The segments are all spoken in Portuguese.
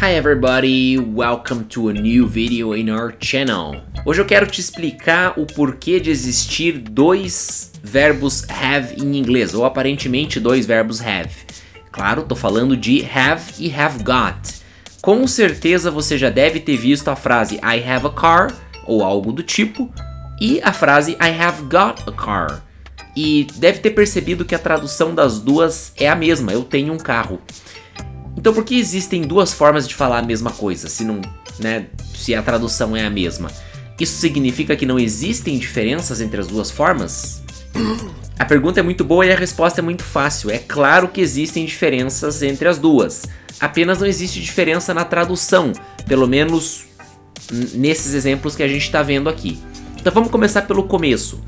Hi everybody, welcome to a new video in our channel. Hoje eu quero te explicar o porquê de existir dois verbos have em inglês, ou aparentemente dois verbos have. Claro, tô falando de have e have got. Com certeza você já deve ter visto a frase I have a car, ou algo do tipo, e a frase I have got a car. E deve ter percebido que a tradução das duas é a mesma, eu tenho um carro. Então por que existem duas formas de falar a mesma coisa, se a tradução é a mesma? Isso significa que não existem diferenças entre as duas formas? A pergunta é muito boa e a resposta é muito fácil. É claro que existem diferenças entre as duas. Apenas não existe diferença na tradução, pelo menos nesses exemplos que a gente está vendo aqui. Então vamos começar pelo começo.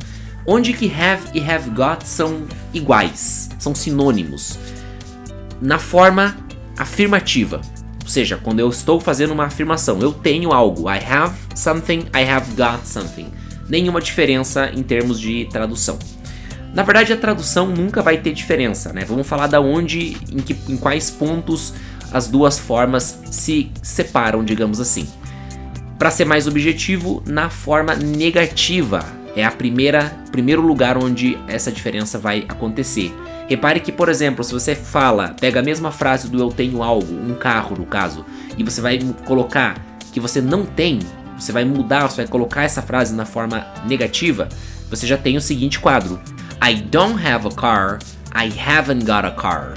Onde que have e have got são iguais, são sinônimos? Na forma afirmativa, ou seja, quando eu estou fazendo uma afirmação, eu tenho algo, I have something, I have got something. Nenhuma diferença em termos de tradução. Na verdade, a tradução nunca vai ter diferença, né? Vamos falar da onde, em quais pontos as duas formas se separam, digamos assim. Para ser mais objetivo, na forma negativa é primeiro lugar onde essa diferença vai acontecer. Repare que, por exemplo, se você pega a mesma frase do eu tenho algo, um carro no caso, e você vai colocar que você não tem, você vai colocar essa frase na forma negativa, você já tem o seguinte quadro: I don't have a car, I haven't got a car.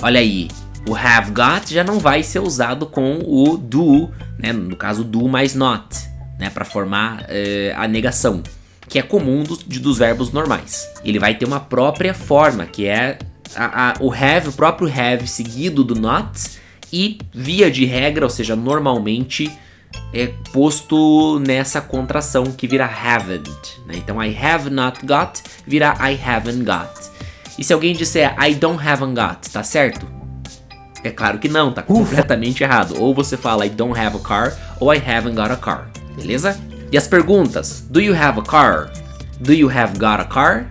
Olha aí, o have got já não vai ser usado com o do, né, no caso do mais not, né, para formar a negação, que é comum dos verbos normais. Ele vai ter uma própria forma, que é o próprio have seguido do not, e via de regra, ou seja, normalmente é posto nessa contração que vira haven't, né? Então I have not got vira I haven't got. E se alguém disser I don't haven't got, tá certo? É claro que não, tá completamente errado. Ou você fala I don't have a car ou I haven't got a car, beleza? E as perguntas: do you have a car? Do you have got a car?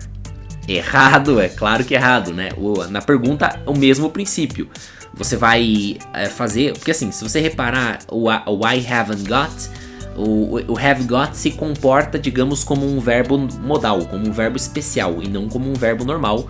Errado, é claro que é errado, né? Na pergunta, o mesmo princípio. Você vai fazer, porque assim, se você reparar o I haven't got, o have got se comporta, digamos, como um verbo modal, como um verbo especial e não como um verbo normal,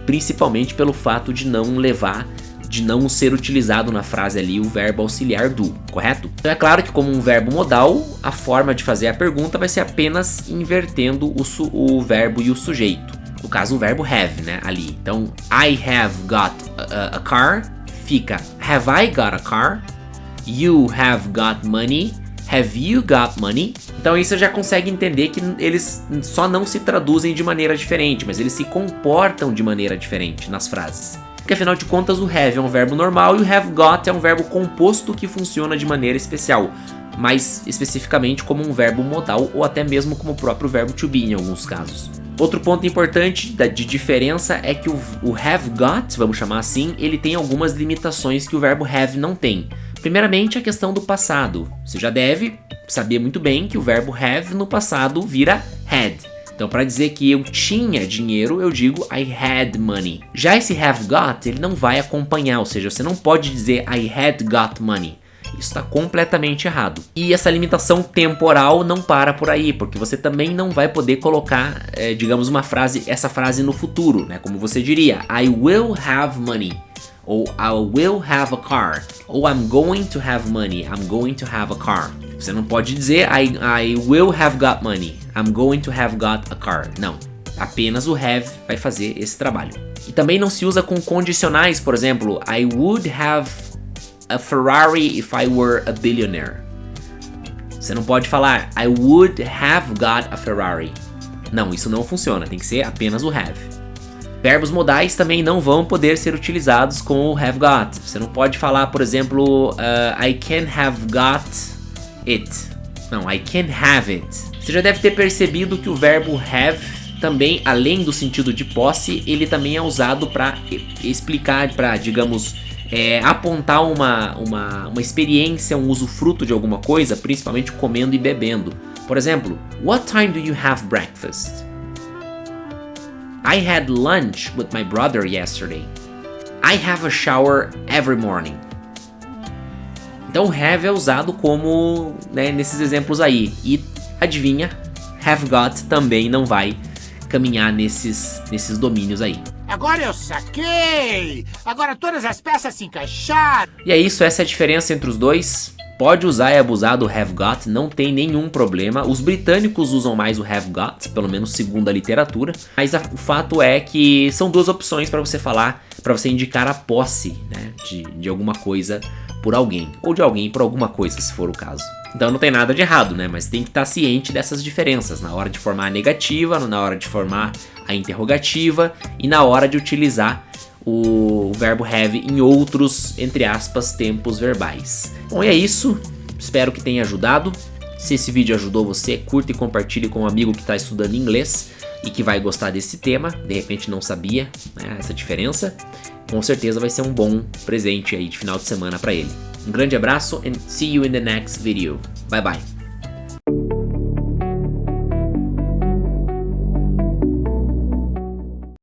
principalmente pelo fato de não ser utilizado na frase ali o verbo auxiliar do, correto? Então é claro que como um verbo modal, a forma de fazer a pergunta vai ser apenas invertendo o verbo e o sujeito. No caso, o verbo have, né, ali. Então, I have got a car fica have I got a car? You have got money? Have you got money? Então isso você já consegue entender que eles só não se traduzem de maneira diferente, mas eles se comportam de maneira diferente nas frases. Porque afinal de contas o have é um verbo normal e o have got é um verbo composto que funciona de maneira especial, mais especificamente como um verbo modal ou até mesmo como o próprio verbo to be em alguns casos. Outro ponto importante de diferença é que o have got, vamos chamar assim, ele tem algumas limitações que o verbo have não tem. Primeiramente, a questão do passado. Você já deve saber muito bem que o verbo have no passado vira had. Então, para dizer que eu tinha dinheiro, eu digo I had money. Já esse have got, ele não vai acompanhar, ou seja, você não pode dizer I had got money. Isso está completamente errado. E essa limitação temporal não para por aí, porque você também não vai poder colocar, digamos, essa frase no futuro, né? Como você diria, I will have money, ou I will have a car, ou I'm going to have money, I'm going to have a car. Você não pode dizer I will have got money, I'm going to have got a car. Não, apenas o have vai fazer esse trabalho. E também não se usa com condicionais, por exemplo, I would have a Ferrari if I were a billionaire. Você não pode falar I would have got a Ferrari. Não, isso não funciona, tem que ser apenas o have. Verbos modais também não vão poder ser utilizados com o have got. Você não pode falar, por exemplo, I can have got it. Não, I can have it. Você já deve ter percebido que o verbo have também, além do sentido de posse, ele também é usado para explicar, para, digamos, apontar uma experiência, um usufruto de alguma coisa, principalmente comendo e bebendo. Por exemplo, what time do you have breakfast? I had lunch with my brother yesterday. I have a shower every morning. Então have é usado como, né, nesses exemplos aí. E adivinha, have got também não vai caminhar nesses domínios aí. Agora eu saquei! Agora todas as peças se encaixaram! E é isso, essa é a diferença entre os dois. Pode usar e abusar do have got, não tem nenhum problema. Os britânicos usam mais o have got, pelo menos segundo a literatura. Mas o fato é que são duas opções para você falar, para você indicar a posse, né, de alguma coisa por alguém. Ou de alguém por alguma coisa, se for o caso. Então não tem nada de errado, né? Mas tem que estar ciente dessas diferenças na hora de formar a negativa, na hora de formar a interrogativa e na hora de utilizar o verbo have em outros, entre aspas, tempos verbais. Bom, e é isso. Espero que tenha ajudado. Se esse vídeo ajudou você, curta e compartilhe com um amigo que está estudando inglês e que vai gostar desse tema. De repente não sabia, né, essa diferença. Com certeza vai ser um bom presente aí de final de semana para ele. Um grande abraço and see you in the next video. Bye bye.